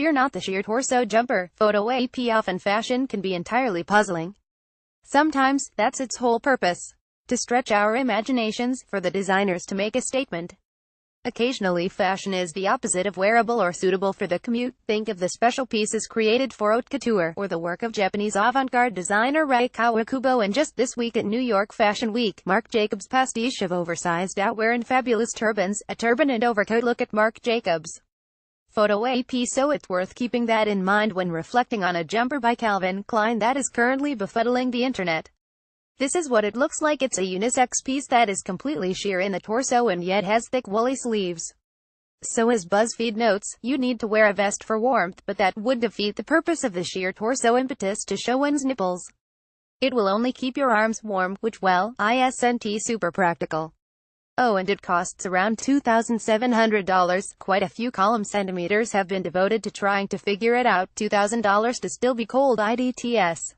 Fear not the sheer torso jumper. Photo AP. Often fashion can be entirely puzzling. Sometimes, that's its whole purpose. To stretch our imaginations, for the designers to make a statement. Occasionally fashion is the opposite of wearable or suitable for the commute. Think of the special pieces created for haute couture, or the work of Japanese avant-garde designer Rei Kawakubo. And just this week at New York Fashion Week, Marc Jacobs' pastiche of oversized outwear and fabulous turbans, a turban and overcoat. Look at Marc Jacobs' photo AP. So it's worth keeping that in mind when reflecting on a jumper by Calvin Klein that is currently befuddling the internet. This is what it looks like. It's a unisex piece that is completely sheer in the torso and yet has thick woolly sleeves. So as BuzzFeed notes, you need to wear a vest for warmth, but that would defeat the purpose of the sheer torso impetus to show one's nipples. It will only keep your arms warm, which, well, isn't super practical. Oh, and it costs around $2,700. Quite a few column centimeters have been devoted to trying to figure it out. $2,000 to still be cold. IDTS.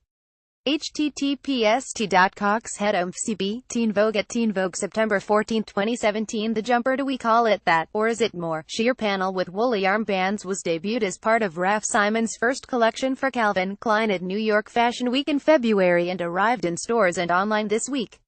https t.cox head CB, Teen Vogue at Teen Vogue September 14, 2017. The jumper, do we call it that, or is it more? Sheer panel with woolly armbands was debuted as part of Raf Simons' first collection for Calvin Klein at New York Fashion Week in February and arrived in stores and online this week.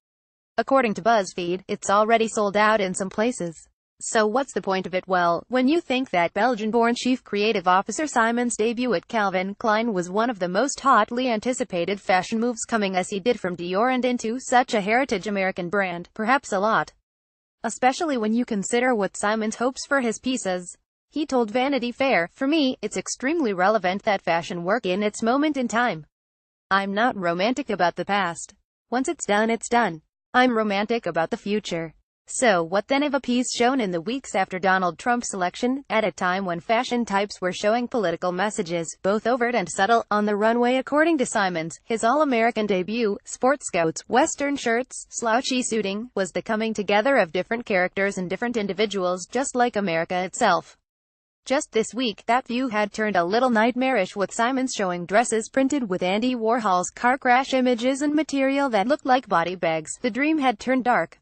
According to BuzzFeed, it's already sold out in some places. So what's the point of it? Well, when you think that Belgian-born chief creative officer Simon's debut at Calvin Klein was one of the most hotly anticipated fashion moves coming as he did from Dior and into such a heritage American brand, perhaps a lot. Especially when you consider what Simons hopes for his pieces. He told Vanity Fair, "For me, it's extremely relevant that fashion work in its moment in time. I'm not romantic about the past. Once it's done, it's done. I'm romantic about the future." So what then of a piece shown in the weeks after Donald Trump's election, at a time when fashion types were showing political messages, both overt and subtle, on the runway? According to Simons, his all-American debut, sports coats, western shirts, slouchy suiting, was the coming together of different characters and different individuals, just like America itself. Just this week, that view had turned a little nightmarish, with Simons showing dresses printed with Andy Warhol's car crash images and material that looked like body bags. The dream had turned dark.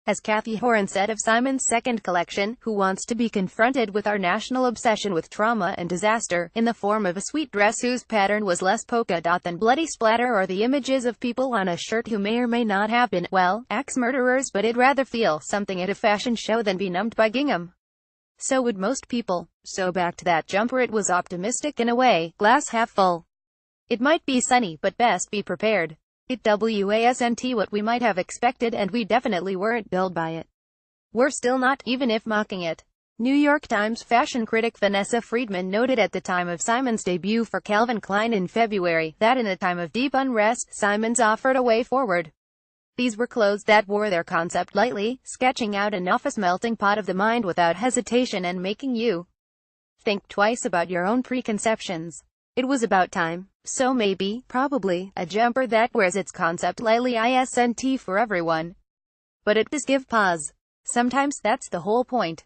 As Kathy Horan said of Simons' second collection, "Who wants to be confronted with our national obsession with trauma and disaster, in the form of a sweet dress whose pattern was less polka dot than bloody splatter, or the images of people on a shirt who may or may not have been, well, axe murderers, but I'd rather feel something at a fashion show than be numbed by gingham." So would most people. So back to that jumper. It was optimistic in a way, glass half full. It might be sunny, but best be prepared. It wasn't what we might have expected, and we definitely weren't billed by it. We're still not, even if mocking it. New York Times fashion critic Vanessa Friedman noted at the time of Simons' debut for Calvin Klein in February, that in a time of deep unrest, Simons offered a way forward. These were clothes that wore their concept lightly, sketching out an office melting pot of the mind without hesitation and making you think twice about your own preconceptions. It was about time. So maybe, probably, a jumper that wears its concept lightly isn't for everyone. But it does give pause. Sometimes that's the whole point.